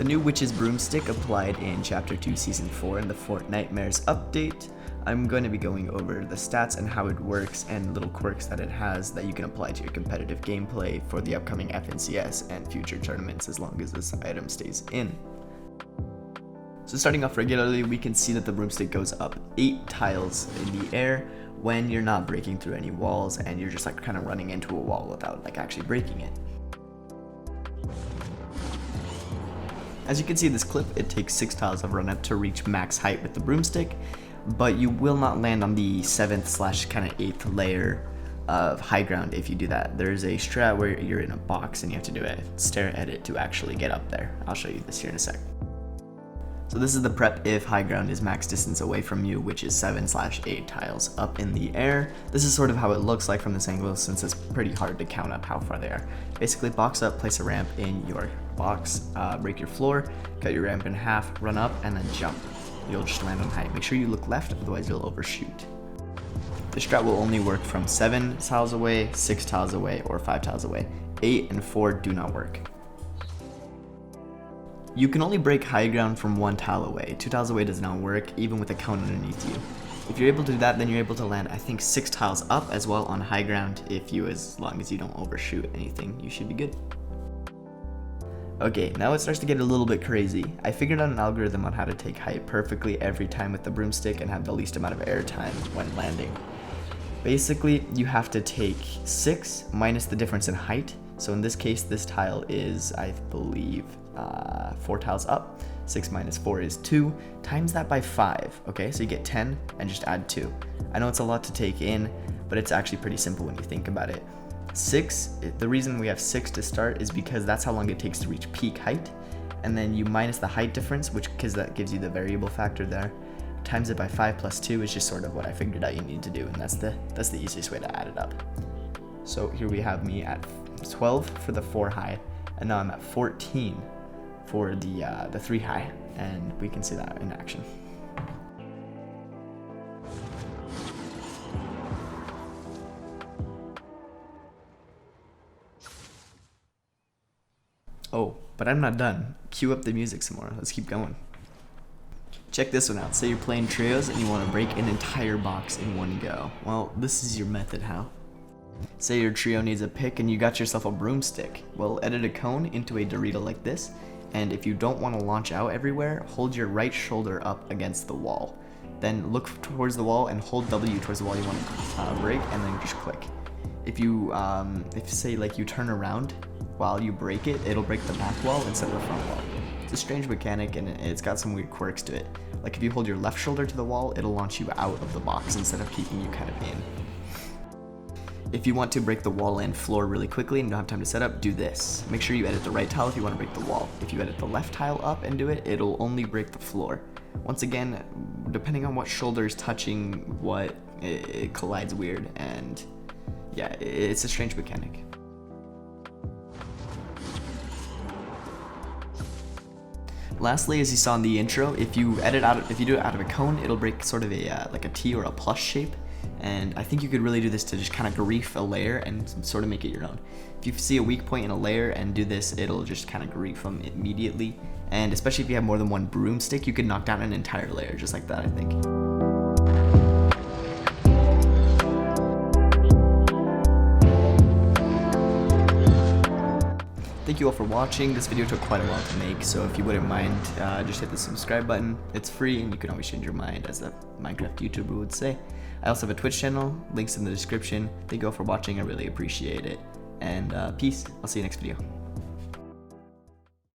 new Witch's Broomstick applied in Chapter 2 Season 4 in the Fortnitemares update. I'm going to be going over the stats and how it works and little quirks that it has that you can apply to your competitive gameplay for the upcoming FNCS and future tournaments as long as this item stays in. So starting off regularly, we can see that the broomstick goes up 8 tiles in the air when you're not breaking through any walls and you're just like kind of running into a wall without like actually breaking it. As you can see in this clip, it takes 6 tiles of run up to reach max height with the broomstick, but you will not land on the 7th / kind of 8th layer of high ground if you do that. There's a strat where you're in a box and you have to do it, stare at it to actually get up there. I'll show you this here in a sec. So this is the prep if high ground is max distance away from you, which is 7/8 tiles up in the air. This is sort of how it looks like from this angle since it's pretty hard to count up how far they are. Basically box up, place a ramp in your box, break your floor, cut your ramp in half, run up, and then jump. You'll just land on height. Make sure you look left, otherwise you'll overshoot. The strat will only work from 7 tiles away, 6 tiles away, or 5 tiles away. 8 and 4 do not work. You can only break high ground from 1 tile away. 2 tiles away does not work, even with a cone underneath you. If you're able to do that, then you're able to land, I think, 6 tiles up as well on high ground. As long as you don't overshoot anything, you should be good. Okay, now it starts to get a little bit crazy. I figured out an algorithm on how to take height perfectly every time with the broomstick and have the least amount of air time when landing. Basically, you have to take 6 minus the difference in height. So in this case, this tile is, I believe, 4 tiles up. 6 minus 4 is 2. Times that by 5. Okay, so you get 10 and just add 2. I know it's a lot to take in, but it's actually pretty simple when you think about it. 6, the reason we have 6 to start is because that's how long it takes to reach peak height. And then you minus the height difference, because that gives you the variable factor there. Times it by 5 plus 2 is just sort of what I figured out you need to do, and that's the easiest way to add it up. So here we have me at 12 for the 4 high, and now I'm at 14 for the 3 high, and we can see that in action. Oh, but I'm not done. Cue up the music some more. Let's keep going. Check this one out. Say you're playing trios and you want to break an entire box in one go. Well, this is your method how. Say your trio needs a pick and you got yourself a broomstick. Well, edit a cone into a Dorito like this, and if you don't want to launch out everywhere, hold your right shoulder up against the wall. Then look towards the wall and hold W towards the wall you want to break, and then just click. If say like you turn around while you break it, it'll break the back wall instead of the front wall. It's a strange mechanic and it's got some weird quirks to it. Like if you hold your left shoulder to the wall, it'll launch you out of the box instead of keeping you kind of in. If you want to break the wall and floor really quickly and don't have time to set up, do this. Make sure you edit the right tile if you want to break the wall. If you edit the left tile up and do it, it'll only break the floor. Once again, depending on what shoulder is touching what, it collides weird, and yeah, it's a strange mechanic. Lastly, as you saw in the intro, if you do it out of a cone, it'll break sort of a like a T or a plus shape. And I think you could really do this to just kind of grief a layer and sort of make it your own. If you see a weak point in a layer and do this, it'll just kind of grief them immediately. And especially if you have more than one broomstick, you can knock down an entire layer just like that, I think. Thank you all for watching. This video took quite a while to make, so if you wouldn't mind, just hit the subscribe button. It's free and you can always change your mind, as a Minecraft YouTuber would say. I also have a Twitch channel, links in the description. Thank you all for watching, I really appreciate it. And peace, I'll see you next video.